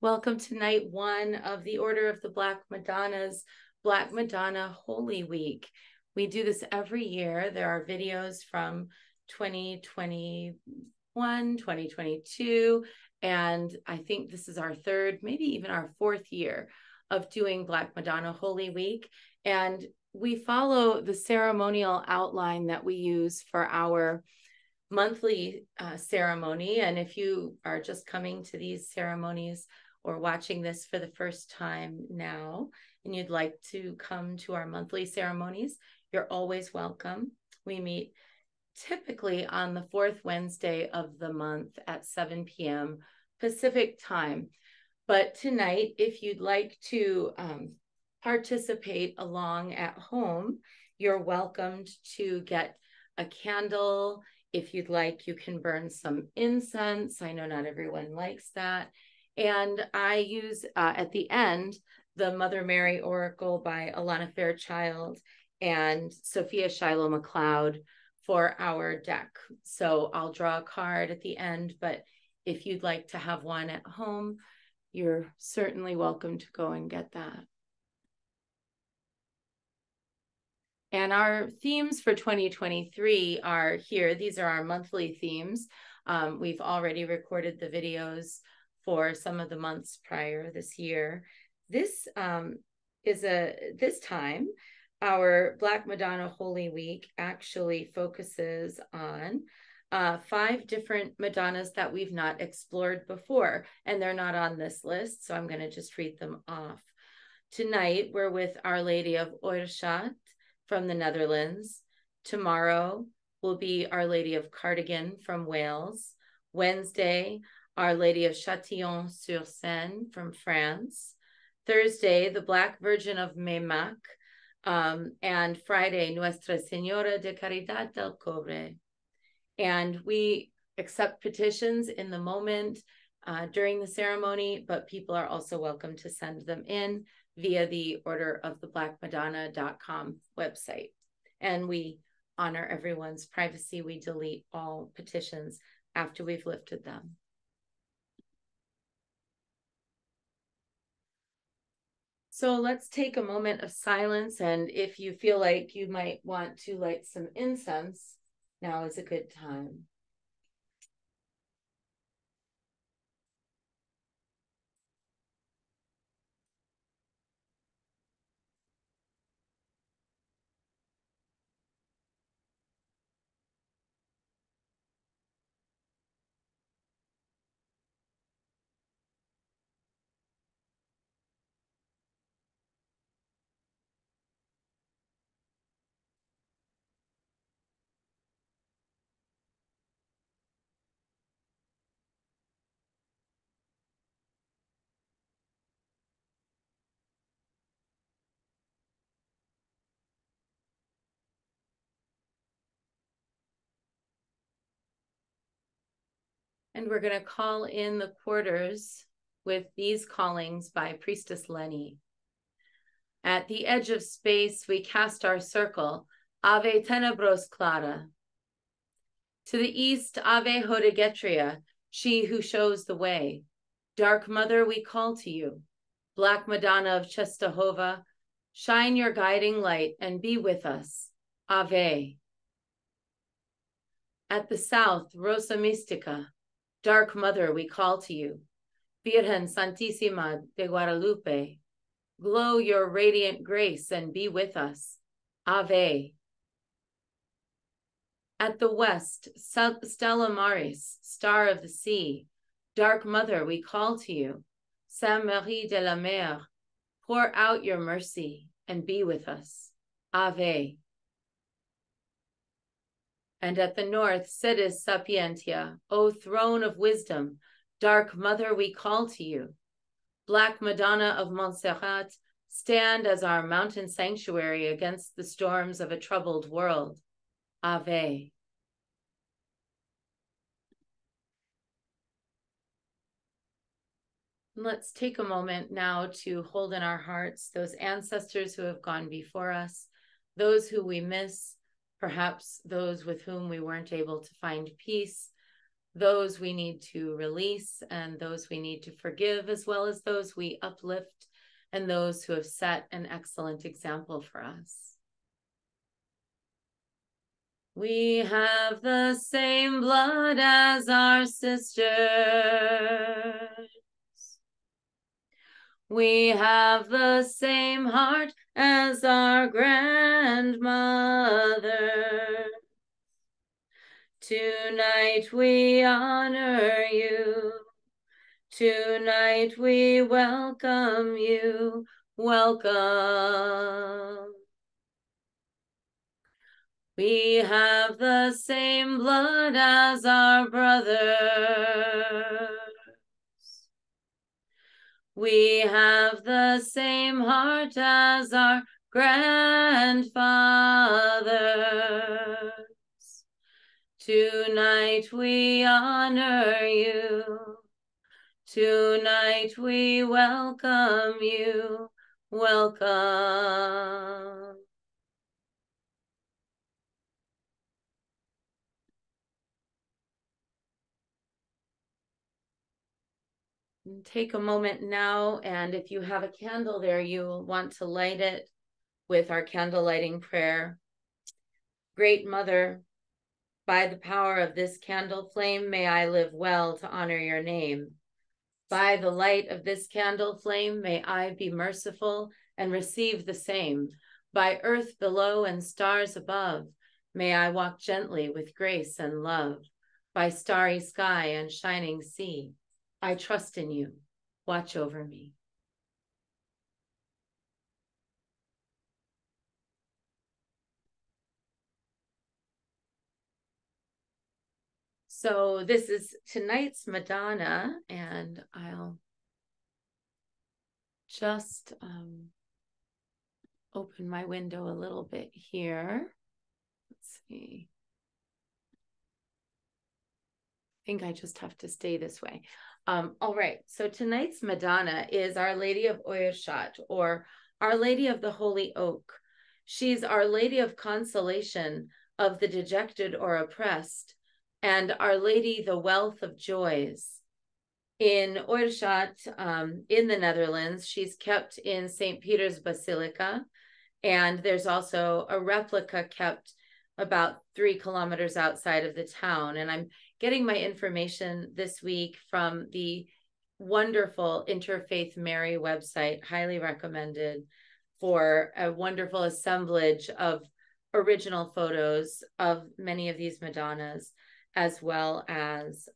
Welcome to night one of the Order of the Black Madonnas, Black Madonna Holy Week. We do this every year. There are videos from 2021, 2022, and I think this is our third, maybe even our fourth year of doing Black Madonna Holy Week. And we follow the ceremonial outline that we use for our monthly ceremony. And if you are just coming to these ceremonies or watching this for the first time now, and you'd like to come to our monthly ceremonies, you're always welcome. We meet typically on the fourth Wednesday of the month at 7 p.m. Pacific time. But tonight, if you'd like to participate along at home, you're welcomed to get a candle. If you'd like, you can burn some incense. I know not everyone likes that. And I use at the end the Mother Mary Oracle by Alana Fairchild and Sophia Shiloh McLeod for our deck. So I'll draw a card at the end, but if you'd like to have one at home, you're certainly welcome to go and get that. And our themes for 2023 are here. These are our monthly themes. We've already recorded the videos for some of the months prior this year. This this time, our Black Madonna Holy Week actually focuses on 5 different Madonnas that we've not explored before, and they're not on this list, so I'm going to just read them off. Tonight, we're with Our Lady of Oirschot from the Netherlands. Tomorrow will be Our Lady of Cardigan from Wales. Wednesday, Our Lady of Châtillon-sur-Seine from France. Thursday, the Black Virgin of Meymac. And Friday, Nuestra Señora de Caridad del Cobre. And we accept petitions in the moment during the ceremony, but people are also welcome to send them in via the orderoftheblackmadonna.com website. And we honor everyone's privacy. We delete all petitions after we've lifted them. So let's take a moment of silence, and if you feel like you might want to light some incense, now is a good time. And we're going to call in the quarters with these callings by Priestess Lenny. At the edge of space, we cast our circle, Ave Tenebros Clara. To the east, Ave Hodegetria, she who shows the way. Dark Mother, we call to you. Black Madonna of Czestochowa, shine your guiding light and be with us. Ave. At the south, Rosa Mystica, Dark Mother, we call to you. Virgen Santísima de Guadalupe, glow your radiant grace and be with us. Ave. At the west, Stella Maris, Star of the Sea, Dark Mother, we call to you. Sainte Marie de la Mer, pour out your mercy and be with us. Ave. And at the north, Sedis Sapientia, O throne of wisdom, Dark Mother, we call to you. Black Madonna of Montserrat, stand as our mountain sanctuary against the storms of a troubled world. Ave. Let's take a moment now to hold in our hearts those ancestors who have gone before us, those who we miss, perhaps those with whom we weren't able to find peace, those we need to release and those we need to forgive, as well as those we uplift and those who have set an excellent example for us. We have the same blood as our sisters. We have the same heart as our grandmother. Tonight we honor you. Tonight we welcome you. Welcome. We have the same blood as our brothers. We have the same heart as our grandfathers. Tonight we honor you. Tonight we welcome you. Welcome. Take a moment now, and if you have a candle there, you want to light it with our candle lighting prayer. Great Mother, by the power of this candle flame, may I live well to honor your name. By the light of this candle flame, may I be merciful and receive the same. By earth below and stars above, may I walk gently with grace and love. By starry sky and shining sea, I trust in you. Watch over me. So this is tonight's Madonna, and I'll just open my window a little bit here. Let's see. I think I just have to stay this way. All right, so tonight's Madonna is Our Lady of Oirschot, or Our Lady of the Holy Oak. She's Our Lady of Consolation of the dejected or oppressed, and Our Lady, the Wealth of Joys. In Oirschot, in the Netherlands, she's kept in St. Peter's Basilica, and there's also a replica kept about 3 kilometers outside of the town. And I'm getting my information this week from the wonderful Interfaith Mary website, highly recommended, for a wonderful assemblage of original photos of many of these Madonnas, as well as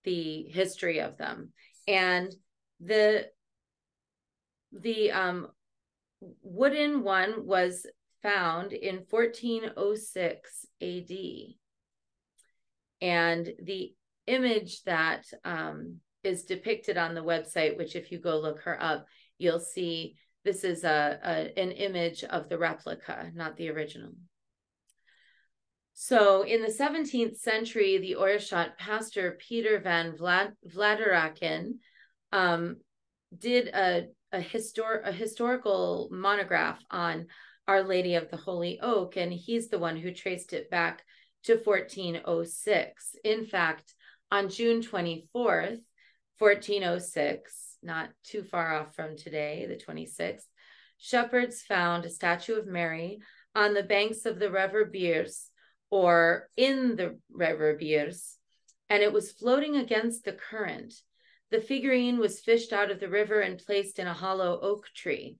the history of them. And the wooden one was found in 1406 AD. And the image that is depicted on the website, which if you go look her up, you'll see this is an image of the replica, not the original. So in the 17th century, the Oirschot pastor Peter van Vladeraken did a historical monograph on Our Lady of the Holy Oak, and he's the one who traced it back to 1406. In fact, on June 24th, 1406, not too far off from today, the 26th, shepherds found a statue of Mary on the banks of the River Biers, or in the River Biers, and it was floating against the current. The figurine was fished out of the river and placed in a hollow oak tree.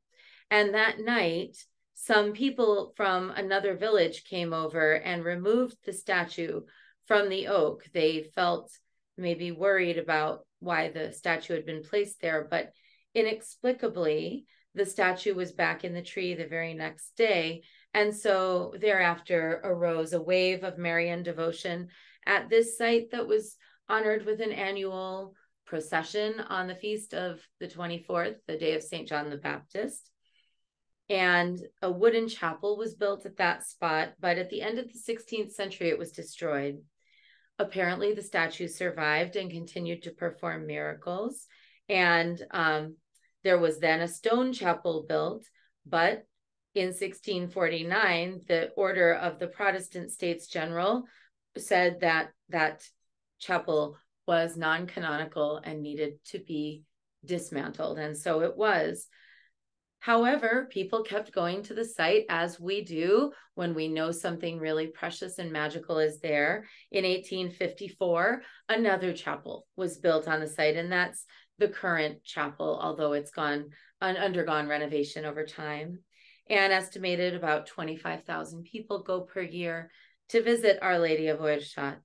And that night, some people from another village came over and removed the statue from the oak. They felt maybe worried about why the statue had been placed there, but inexplicably, the statue was back in the tree the very next day. And so thereafter arose a wave of Marian devotion at this site that was honored with an annual procession on the feast of the 24th, the day of St. John the Baptist. And a wooden chapel was built at that spot, but at the end of the 16th century, it was destroyed. Apparently, the statue survived and continued to perform miracles. And there was then a stone chapel built, but in 1649, the order of the Protestant States General said that chapel was non-canonical and needed to be dismantled. And so it was. However, people kept going to the site, as we do when we know something really precious and magical is there. In 1854, another chapel was built on the site, and that's the current chapel, although it's undergone renovation over time. And estimated about 25,000 people go per year to visit Our Lady of Oirschot.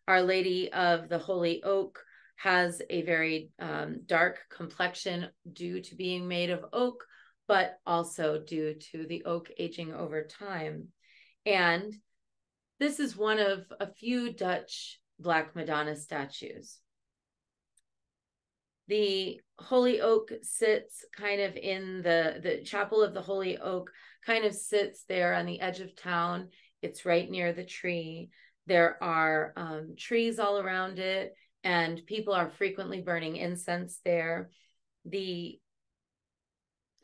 Our Lady of the Holy Oak has a very dark complexion due to being made of oak, but also due to the oak aging over time. And this is one of a few Dutch Black Madonna statues. The Holy Oak sits kind of in the Chapel of the Holy Oak kind of sits there on the edge of town. It's right near the tree. There are trees all around it, and people are frequently burning incense there. The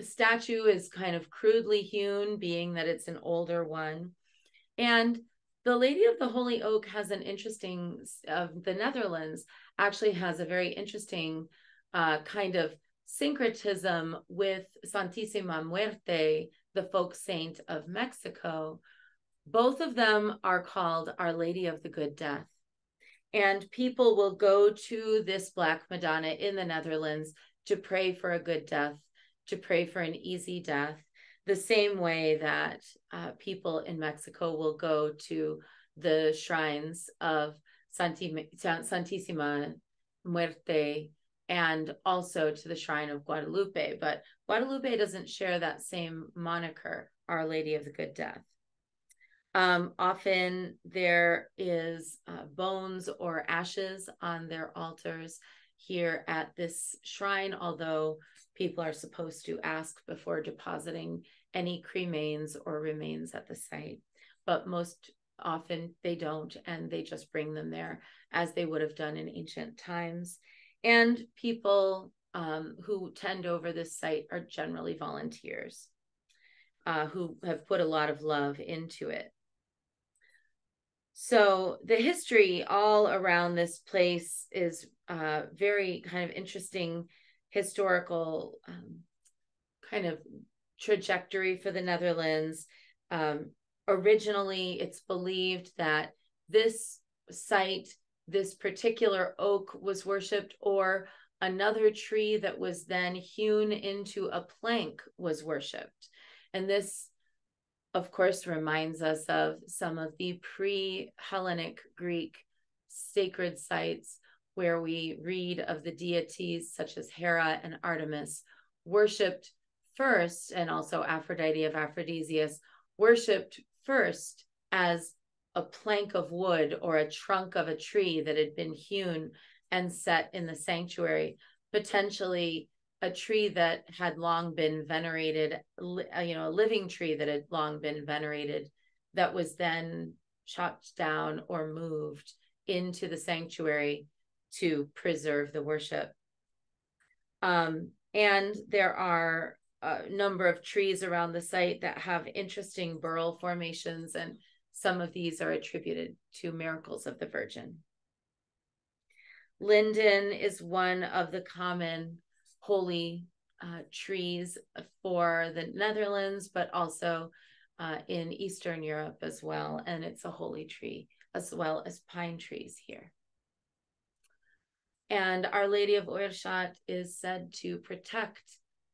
statue is kind of crudely hewn, being that it's an older one. And the Lady of the Holy Oak has an interesting, the Netherlands actually has a very interesting kind of syncretism with Santísima Muerte, the folk saint of Mexico. Both of them are called Our Lady of the Good Death. And people will go to this Black Madonna in the Netherlands to pray for a good death, to pray for an easy death, the same way that people in Mexico will go to the shrines of Santísima Muerte and also to the shrine of Guadalupe. But Guadalupe doesn't share that same moniker, Our Lady of the Good Death. Often there is bones or ashes on their altars here at this shrine, although people are supposed to ask before depositing any cremains or remains at the site. But most often they don't, and they just bring them there as they would have done in ancient times. And people who tend over this site are generally volunteers who have put a lot of love into it. So the history all around this place is very kind of interesting historical kind of trajectory for the Netherlands. Originally, it's believed that this site, this particular oak was worshipped, or another tree that was then hewn into a plank was worshipped. And this, of course, reminds us of some of the pre-Hellenic Greek sacred sites where we read of the deities such as Hera and Artemis, worshipped first, and also Aphrodite of Aphrodisias, worshipped first as a plank of wood or a trunk of a tree that had been hewn and set in the sanctuary, potentially a tree that had long been venerated, a living tree that had long been venerated, that was then chopped down or moved into the sanctuary to preserve the worship. And there are a number of trees around the site that have interesting burl formations, and some of these are attributed to miracles of the Virgin. Linden is one of the common holy trees for the Netherlands, but also in Eastern Europe as well. And it's a holy tree, as well as pine trees here. And Our Lady of Oirschot is said to protect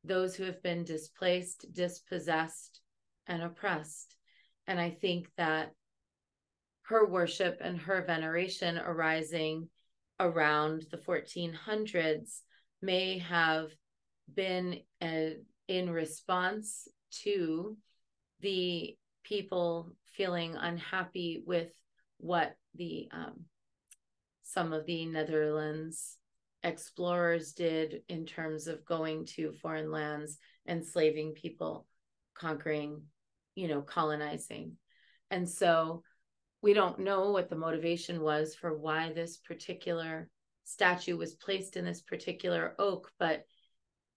those who have been displaced, dispossessed, and oppressed. And I think that her worship and her veneration arising around the 1400s may have been in response to the people feeling unhappy with what the some of the Netherlands explorers did in terms of going to foreign lands, enslaving people, conquering, colonizing. And so we don't know what the motivation was for why this particular statue was placed in this particular oak, but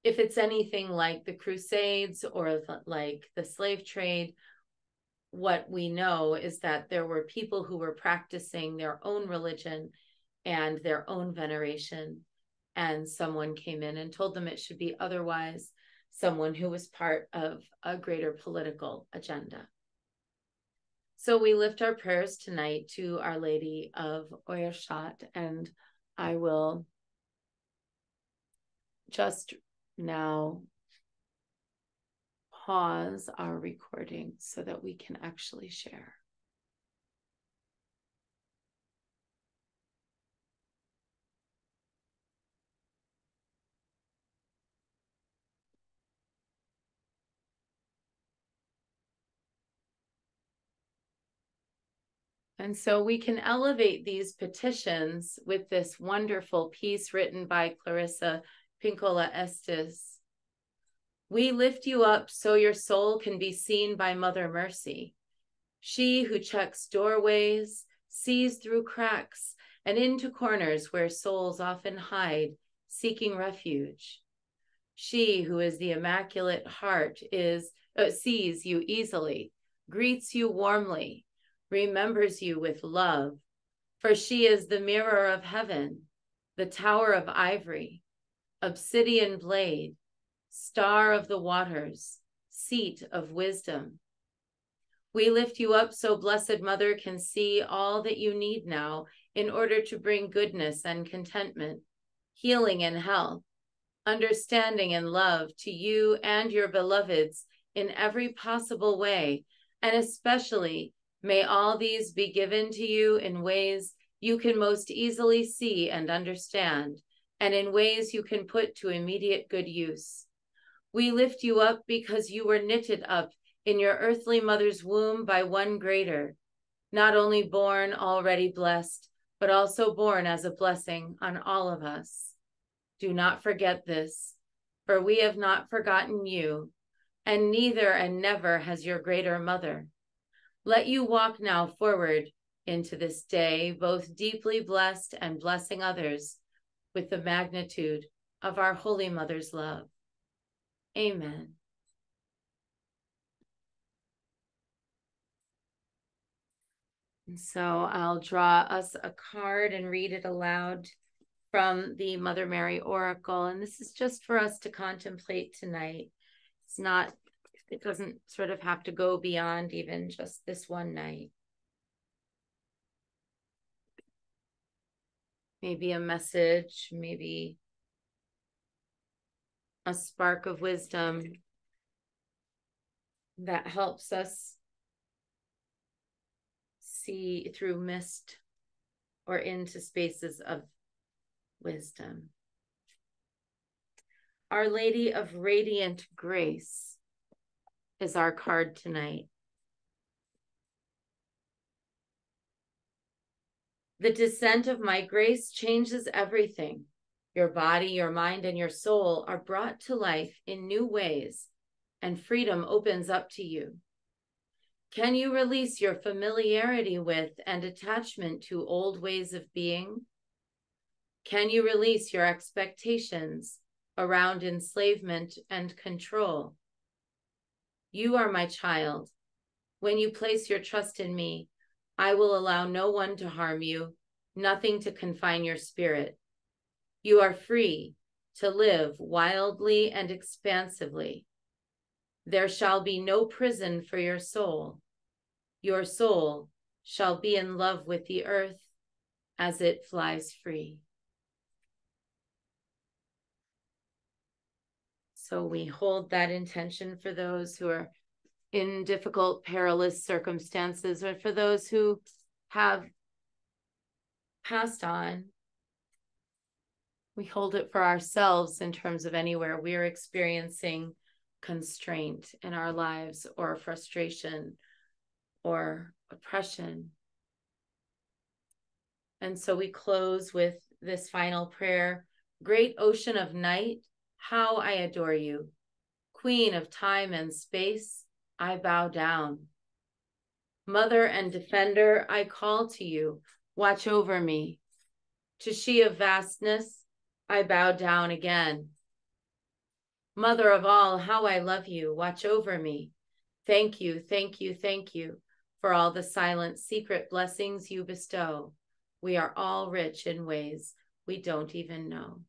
if it's anything like the Crusades or like the slave trade, what we know is that there were people who were practicing their own religion and their own veneration. And someone came in and told them it should be otherwise, someone who was part of a greater political agenda. So we lift our prayers tonight to Our Lady of Oirschot, and I will just now pause our recording so that we can actually share. And so we can elevate these petitions with this wonderful piece written by Clarissa Pinkola Estes. We lift you up so your soul can be seen by Mother Mercy. She who checks doorways, sees through cracks and into corners where souls often hide, seeking refuge. She who is the Immaculate Heart sees you easily, greets you warmly, remembers you with love, for she is the mirror of heaven, the tower of ivory, obsidian blade, star of the waters, seat of wisdom. We lift you up so Blessed Mother can see all that you need now in order to bring goodness and contentment, healing and health, understanding and love to you and your beloveds in every possible way, and especially may all these be given to you in ways you can most easily see and understand, and in ways you can put to immediate good use. We lift you up because you were knitted up in your earthly mother's womb by one greater, not only born already blessed, but also born as a blessing on all of us. Do not forget this, for we have not forgotten you, and neither and never has your greater mother. Let you walk now forward into this day, both deeply blessed and blessing others with the magnitude of our Holy Mother's love. Amen. And so I'll draw us a card and read it aloud from the Mother Mary Oracle. And this is just for us to contemplate tonight. It doesn't sort of have to go beyond even just this one night. Maybe a message, maybe a spark of wisdom that helps us see through mist or into spaces of wisdom. Our Lady of Radiant Grace is our card tonight. The descent of my grace changes everything. Your body, your mind, and your soul are brought to life in new ways, and freedom opens up to you. Can you release your familiarity with and attachment to old ways of being? Can you release your expectations around enslavement and control? You are my child. When you place your trust in me, I will allow no one to harm you, nothing to confine your spirit. You are free to live wildly and expansively. There shall be no prison for your soul. Your soul shall be in love with the earth as it flies free. So we hold that intention for those who are in difficult, perilous circumstances, or for those who have passed on. We hold it for ourselves in terms of anywhere we're experiencing constraint in our lives, or frustration, or oppression. And so we close with this final prayer. Great ocean of night, how I adore you. Queen of time and space, I bow down. Mother and defender, I call to you, watch over me. To she of vastness, I bow down again. Mother of all, how I love you, watch over me. Thank you, thank you, thank you for all the silent, secret blessings you bestow. We are all rich in ways we don't even know.